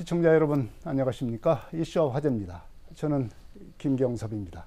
시청자 여러분 안녕하십니까? 이슈와 화제입니다. 저는 김경섭입니다.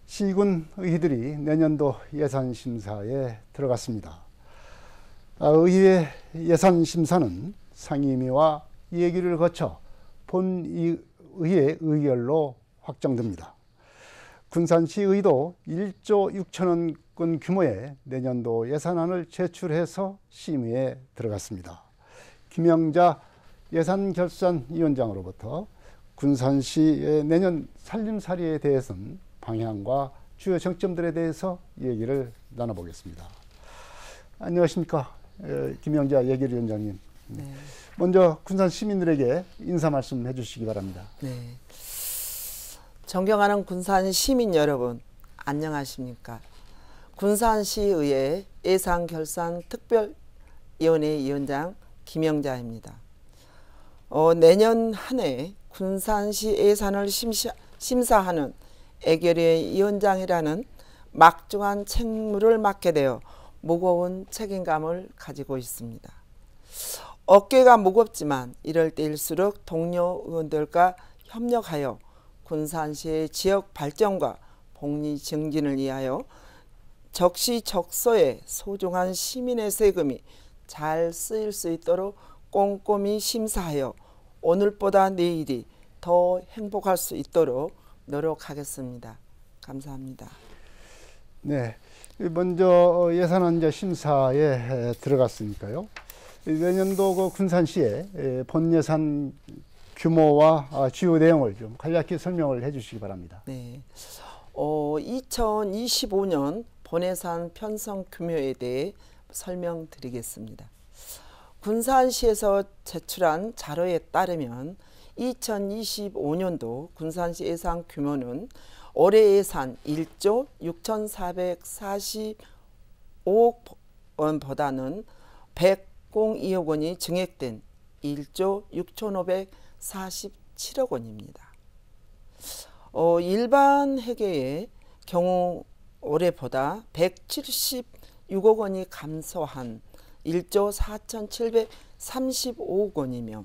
시군 의회들이 내년도 예산심사에 들어갔습니다. 의회 예산심사는 상임위와 예기를 거쳐 본의회 의결로 확정됩니다. 군산시의도 1조 6천억 원 규모의 내년도 예산안을 제출해서 심의에 들어갔습니다. 김영자 예산결산위원장으로부터 군산시의 내년 살림살이에 대해서는 방향과 주요 정점들에 대해서 얘기를 나눠보겠습니다. 안녕하십니까? 김영자 예결위원장님. 네. 먼저 군산 시민들에게 인사 말씀 해주시기 바랍니다. 네. 존경하는 군산 시민 여러분, 안녕하십니까? 군산시의회 예산결산특별위원회 위원장 김영자입니다. 내년 한 해 군산시 예산을 심사하는 예결위 위원장이라는 막중한 책무를 맡게 되어 무거운 책임감을 가지고 있습니다. 어깨가 무겁지만 이럴 때일수록 동료 의원들과 협력하여 군산시의 지역 발전과 복리 증진을 위하여 적시적소에 소중한 시민의 세금이 잘 쓰일 수 있도록 꼼꼼히 심사하여 오늘보다 내일이 더 행복할 수 있도록 노력하겠습니다. 감사합니다. 네, 먼저 예산안 심사에 들어갔으니까요. 내년도 그 군산시의 본예산 규모와 주요 내용을 좀 간략히 설명을 해주시기 바랍니다. 네, 2025년 본예산 편성 규모에 대해 설명드리겠습니다. 군산시에서 제출한 자료에 따르면 2025년도 군산시 예산 규모는 올해 예산 1조 6,445억 원보다는 102억 원이 증액된 1조 6,547억 원입니다. 일반 회계의 경우 올해보다 176억 원이 감소한 1조 4,735억 원이며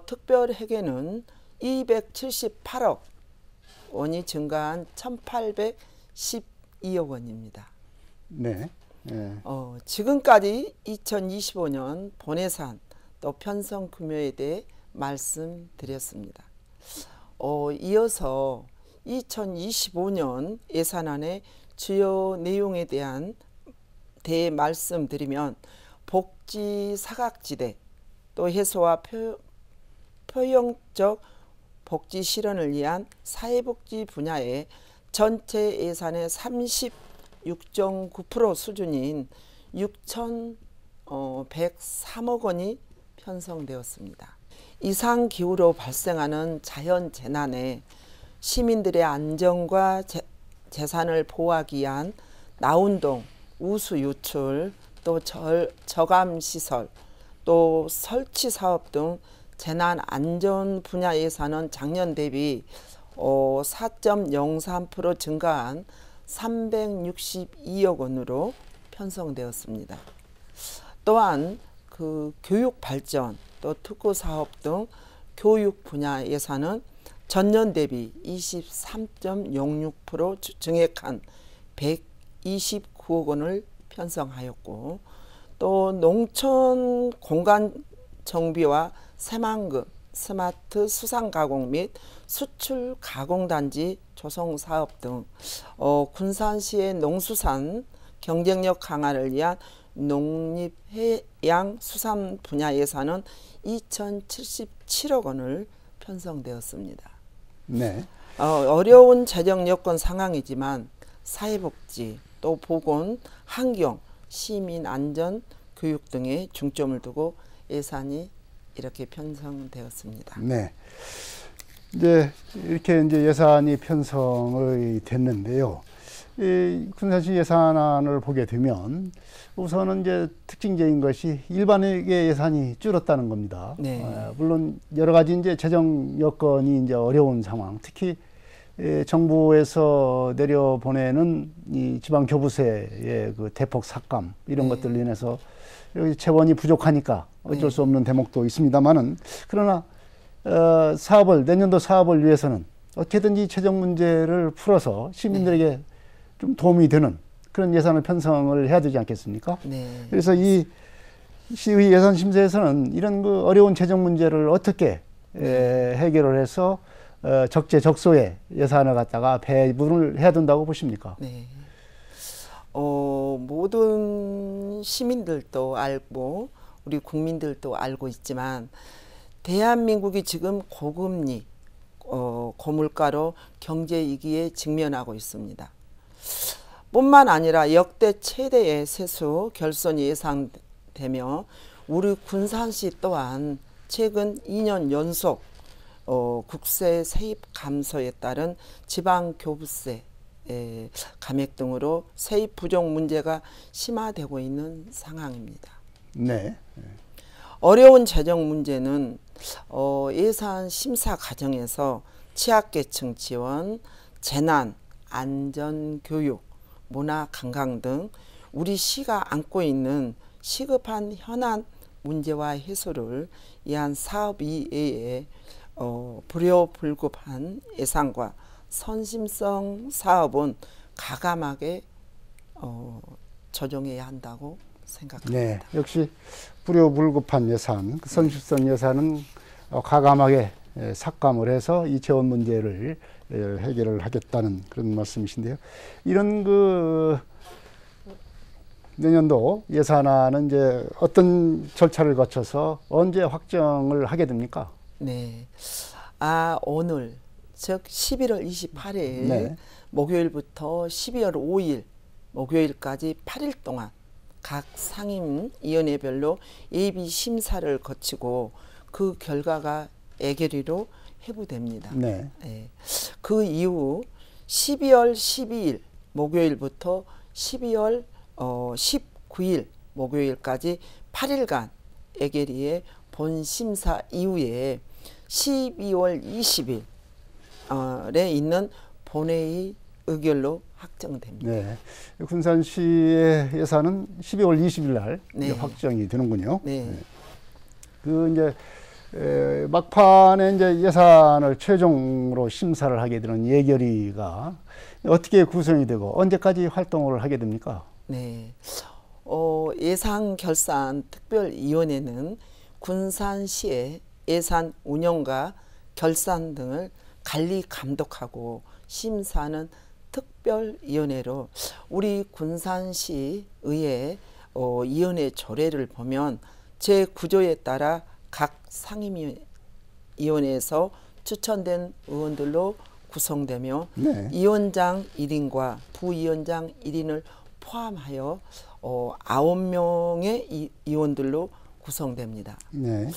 특별회계는 278억 원이 증가한 1,812억 원입니다. 네. 네. 지금까지 2025년 본예산 또 편성 규모에 대해 말씀드렸습니다. 이어서 2025년 예산안의 주요 내용에 대한 말씀드리면 복지 사각지대 또 해소와 포용적 복지 실현을 위한 사회복지 분야의 전체 예산의 36.9% 수준인 6,103억 원이 편성되었습니다. 이상기후로 발생하는 자연재난에 시민들의 안전과 재산을 보호하기 위한 나운동, 우수유출, 또 저감시설, 또 설치사업 등 재난안전 분야 예산은 작년 대비 4.03% 증가한 362억 원으로 편성되었습니다. 또한 교육발전, 또 특구사업 등 교육 분야 예산은 전년 대비 23.06% 증액한 129억 원을 편성하였고, 또 농촌 공간 정비와 새만금, 스마트 수산가공 및 수출 가공단지 조성 사업 등 군산시의 농수산 경쟁력 강화를 위한 농림해양수산 분야 예산은 2,077억 원을 편성되었습니다. 네. 어려운 재정 여건 상황이지만 사회복지, 또 보건, 환경, 시민 안전, 교육 등에 중점을 두고 예산이 이렇게 편성되었습니다. 네. 이제 이렇게 예산이 편성이 됐는데요. 이 군산시 예산안을 보게 되면 우선은 특징적인 것이 일반회계 예산이 줄었다는 겁니다. 네. 물론 여러 가지 재정 여건이 어려운 상황, 특히 정부에서 내려보내는 이 지방교부세의 대폭 삭감 이런 것들로 인해서 여기 재원이 부족하니까 어쩔 수 없는 대목도 있습니다만은 그러나 내년도 사업을 위해서는 어떻게든지 재정 문제를 풀어서 시민들에게 좀 도움이 되는 그런 예산을 편성을 해야 되지 않겠습니까? 네. 그래서 이 시의 예산 심사에서는 이런 그 어려운 재정 문제를 어떻게 해결을 해서 적재적소에 예산을 갖다가 배분을 해야 된다고 보십니까? 네. 모든 시민들도 알고 우리 국민들도 알고 있지만 대한민국이 지금 고금리, 고물가로 경제 위기에 직면하고 있습니다. 뿐만 아니라 역대 최대의 세수 결손이 예상되며 우리 군산시 또한 최근 2년 연속 국세 세입 감소에 따른 지방교부세 감액 등으로 세입 부족 문제가 심화되고 있는 상황입니다. 네. 어려운 재정 문제는 예산 심사 과정에서 취약계층 지원, 재난, 안전, 교육, 문화, 관광 등 우리 시가 안고 있는 시급한 현안 문제와 해소를 위한 사업 이외에 불효불급한 예산과 선심성 사업은 가감하게 조정해야 한다고 생각합니다. 네, 역시 불효불급한 예산, 선심성 예산은 과감하게 삭감을 해서 이 재원 문제를 해결을 하겠다는 그런 말씀이신데요. 이런 그 내년도 예산안은 이제 어떤 절차를 거쳐서 언제 확정을 하게 됩니까? 네, 오늘 즉 11월 28일 네. 목요일부터 12월 5일 목요일까지 8일 동안 각 상임위원회별로 예비 심사를 거치고 그 결과가 애결위로 회부됩니다. 네. 네. 그 이후 12월 12일 목요일부터 12월 19일 목요일까지 8일간 애결위의 본심사 이후에 12월 20일에 있는 본회의 의결로 확정됩니다. 네. 군산시의 예산은 12월 20일 날 네. 확정이 되는군요. 네. 네. 그 이제 막판에 이제 예산을 최종으로 심사를 하게 되는 예결위가 어떻게 구성이 되고 언제까지 활동을 하게 됩니까? 네. 예산결산특별위원회는 군산시의 예산 운영과 결산 등을 관리 감독하고 심사하는 특별위원회로 우리 군산시의회 위원회 조례를 보면 제9조에 따라 각 상임위원회에서 추천된 의원들로 구성되며 네. 위원장 1인과 부위원장 1인을 포함하여 9명의 위원들로 구성됩니다. 네.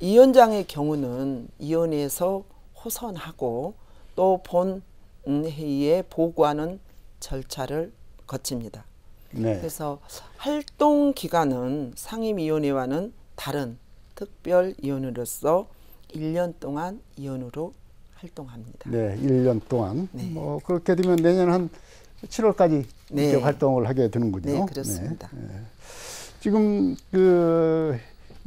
위원장의 경우는 위원회에서 호선하고 또 본 회의에 보고하는 절차를 거칩니다. 네. 그래서 활동 기간은 상임위원회와는 다른 특별위원으로서 1년 동안 위원으로 활동합니다. 네, 1년 동안. 네. 뭐 그렇게 되면 내년 한 7월까지 네. 이렇게 활동을 하게 되는군요. 네, 그렇습니다. 네. 네. 지금 그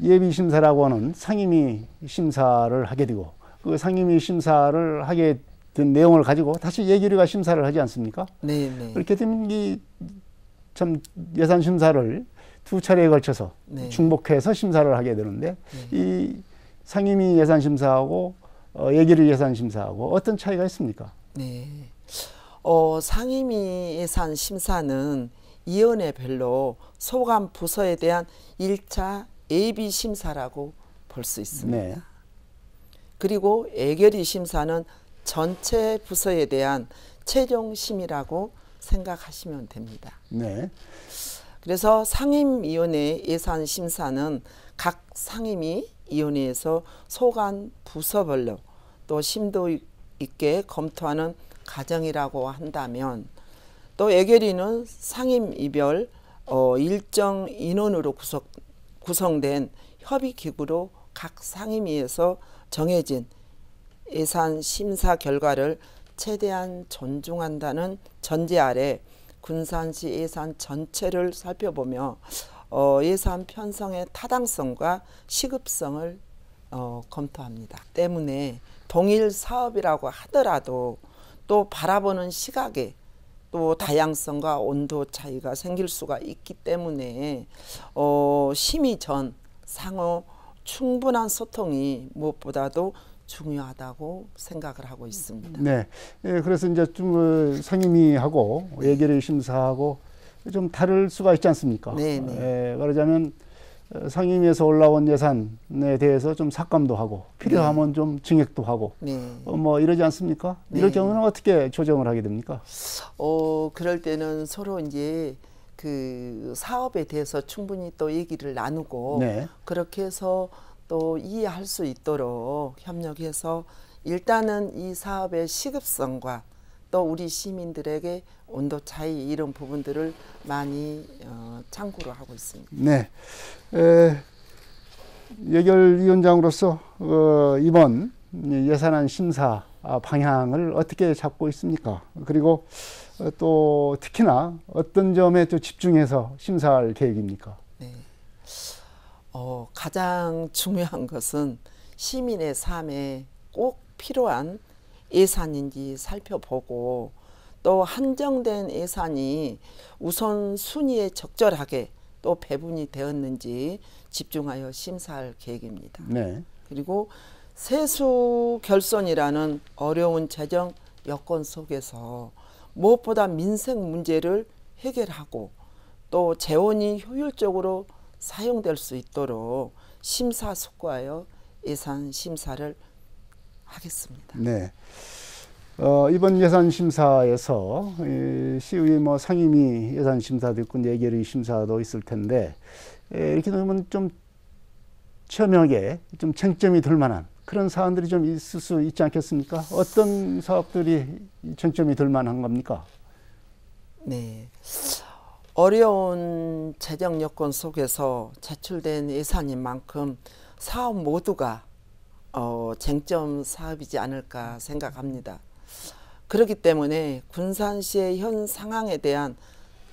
예비 심사라고 하는 상임위 심사를 하게 되고 그 상임위 심사를 하게 된 내용을 가지고 다시 예결위가 심사를 하지 않습니까? 네, 네. 그렇게 되면 이 참 예산 심사를 두 차례에 걸쳐서 네. 중복해서 심사를 하게 되는데 이 상임위 예산 심사하고 예결위 예산 심사하고 어떤 차이가 있습니까? 네. 상임위 예산 심사는 위원회별로 소관 부서에 대한 1차 예비 심사라고 볼 수 있습니다. 네. 그리고 예결위 심사는 전체 부서에 대한 최종 심의라고 생각하시면 됩니다. 네. 그래서 상임위원회 예산 심사는 각 상임위원회에서 소관 부서별로 또 심도 있게 검토하는 과정이라고 한다면 또 예결위는 상임위별 일정 인원으로 구성된 협의기구로 각 상임위에서 정해진 예산 심사 결과를 최대한 존중한다는 전제 아래 군산시 예산 전체를 살펴보며 예산 편성의 타당성과 시급성을 검토합니다. 때문에 동일 사업이라고 하더라도 또 바라보는 시각에 또 다양성과 온도 차이가 생길 수가 있기 때문에 심의 전 상호 충분한 소통이 무엇보다도 중요하다고 생각을 하고 있습니다. 네. 예, 그래서 이제 좀 상임위하고 예결위 심사하고 좀 다를 수가 있지 않습니까? 네네. 예, 말하자면 상임위에서 올라온 예산에 대해서 좀 삭감도 하고 필요하면 좀 증액도 하고 네. 뭐 이러지 않습니까? 네. 이럴 경우는 어떻게 조정을 하게 됩니까? 그럴 때는 서로 이제 그 사업에 대해서 충분히 또 얘기를 나누고 네. 그렇게 해서 또 이해할 수 있도록 협력해서 일단은 이 사업의 시급성과 또 우리 시민들에게 온도 차이 이런 부분들을 많이 참고를 하고 있습니다. 네. 예결위원장으로서 이번 예산안 심사 방향을 어떻게 잡고 있습니까? 그리고 또 특히나 어떤 점에 또 집중해서 심사할 계획입니까? 네. 가장 중요한 것은 시민의 삶에 꼭 필요한 예산인지 살펴보고 또 한정된 예산이 우선 순위에 적절하게 또 배분이 되었는지 집중하여 심사할 계획입니다. 네. 그리고 세수 결손이라는 어려운 재정 여건 속에서 무엇보다 민생 문제를 해결하고 또 재원이 효율적으로 사용될 수 있도록 심사숙고하여 예산 심사를 하겠습니다. 네. 이번 예산 심사에서 시의 뭐 상임위 예산 심사도 있고 예결위 심사도 있을 텐데 이렇게 되면 좀 첨예하게 좀 쟁점이 될 만한 그런 사안들이 좀 있을 수 있지 않겠습니까? 어떤 사업들이 쟁점이 될 만한 겁니까? 네. 어려운 재정 여건 속에서 제출된 예산인 만큼 사업 모두가 쟁점 사업이지 않을까 생각합니다. 그렇기 때문에 군산시의 현 상황에 대한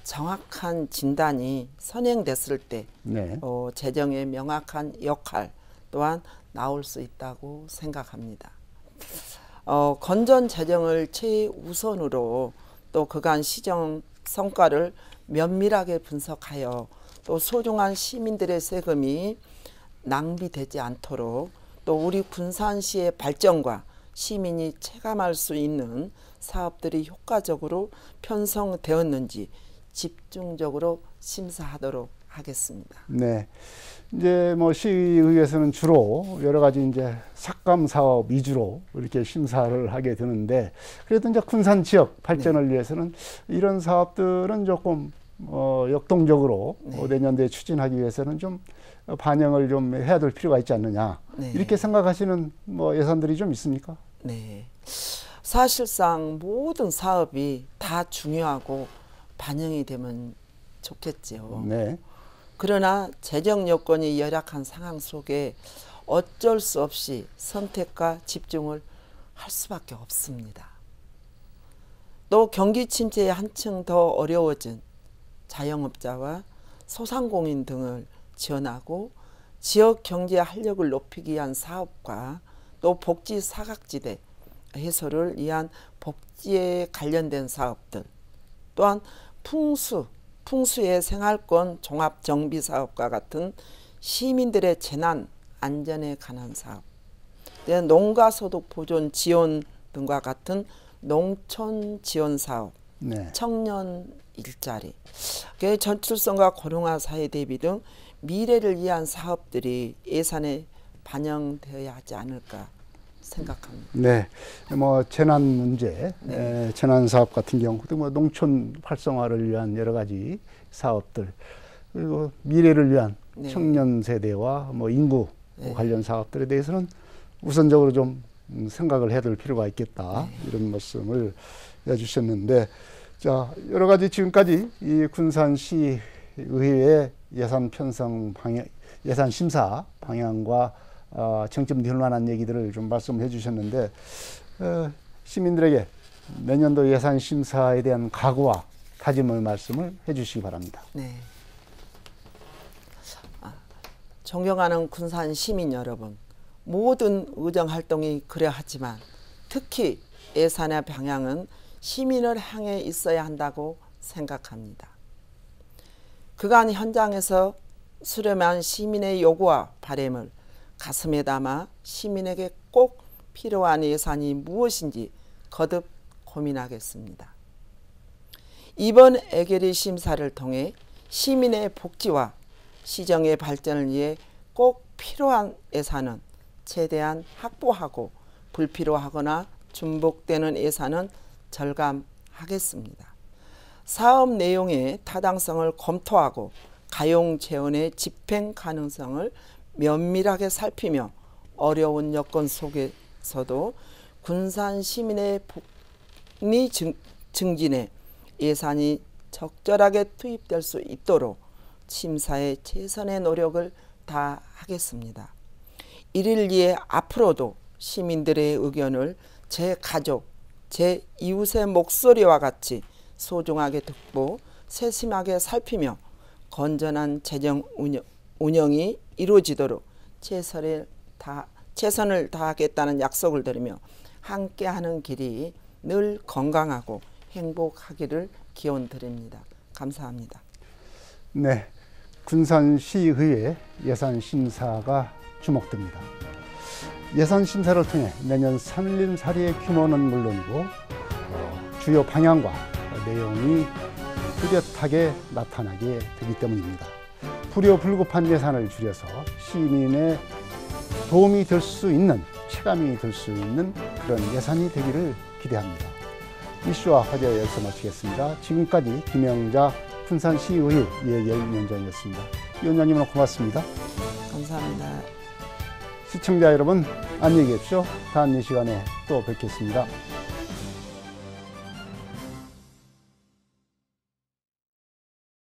정확한 진단이 선행됐을 때 네. 재정의 명확한 역할 또한 나올 수 있다고 생각합니다. 건전 재정을 최우선으로 또 그간 시정 성과를 면밀하게 분석하여 또 소중한 시민들의 세금이 낭비되지 않도록 또 우리 군산시의 발전과 시민이 체감할 수 있는 사업들이 효과적으로 편성되었는지 집중적으로 심사하도록 하겠습니다. 네. 이제 뭐 시의회에서는 주로 여러 가지 이제 삭감 사업 위주로 이렇게 심사를 하게 되는데 그래도 이제 군산 지역 발전을 위해서는 이런 사업들은 조금 역동적으로 내년도에 추진하기 위해서는 좀 반영을 좀 해야 될 필요가 있지 않느냐 이렇게 생각하시는 뭐 예산들이 좀 있습니까? 네. 사실상 모든 사업이 다 중요하고 반영이 되면 좋겠죠. 네. 그러나 재정 여건이 열악한 상황 속에 어쩔 수 없이 선택과 집중을 할 수밖에 없습니다. 또 경기 침체에 한층 더 어려워진 자영업자와 소상공인 등을 지원하고 지역 경제 활력을 높이기 위한 사업과 또 복지 사각지대 해소를 위한 복지에 관련된 사업들 또한 풍수의 생활권 종합정비사업과 같은 시민들의 재난 안전에 관한 사업, 농가소득 보존 지원 등과 같은 농촌 지원 사업, 네. 청년 일자리, 저출산과 고령화 사회 대비 등 미래를 위한 사업들이 예산에 반영되어야 하지 않을까 생각합니다. 네, 뭐 재난 문제, 재난 사업 같은 경우도 뭐 농촌 활성화를 위한 여러 가지 사업들, 그리고 미래를 위한 청년 세대와 뭐 인구 관련 사업들에 대해서는 우선적으로 좀 생각을 해야 될 필요가 있겠다 이런 말씀을 해주셨는데, 자 여러 가지 지금까지 이 군산시 의회의 예산 편성 방향, 예산 심사 방향과 쟁점될 만한 얘기들을 좀 말씀해 주셨는데 시민들에게 내년도 예산 심사에 대한 각오와 다짐을 말씀을 해 주시기 바랍니다. 네. 존경하는 군산 시민 여러분, 모든 의정활동이 그러하지만 특히 예산의 방향은 시민을 향해 있어야 한다고 생각합니다. 그간 현장에서 수렴한 시민의 요구와 바람을 가슴에 담아 시민에게 꼭 필요한 예산이 무엇인지 거듭 고민하겠습니다. 이번 애결의 심사를 통해 시민의 복지와 시정의 발전을 위해 꼭 필요한 예산은 최대한 확보하고 불필요하거나 중복되는 예산은 절감하겠습니다. 사업 내용의 타당성을 검토하고 가용 재원의 집행 가능성을 면밀하게 살피며 어려운 여건 속에서도 군산 시민의 복리 증진에 예산이 적절하게 투입될 수 있도록 심사에 최선의 노력을 다하겠습니다. 이를 위해 앞으로도 시민들의 의견을 제 가족, 제 이웃의 목소리와 같이 소중하게 듣고 세심하게 살피며 건전한 재정 운영이 이루어지도록 최선을 다하겠다는 약속을 드리며 함께하는 길이 늘 건강하고 행복하기를 기원드립니다. 감사합니다. 네, 군산시의회 예산심사가 주목됩니다. 예산심사를 통해 내년 산림살이의 규모는 물론이고 주요 방향과 내용이 뚜렷하게 나타나게 되기 때문입니다. 불효불급한 예산을 줄여서 시민의 도움이 될 수 있는, 체감이 될 수 있는 그런 예산이 되기를 기대합니다. 이슈와 화제 여기서 마치겠습니다. 지금까지 김영자 군산시의회 예결위원장이었습니다. 위원장님 오늘 고맙습니다. 감사합니다. 시청자 여러분 안녕히 계십시오. 다음 이 시간에 또 뵙겠습니다.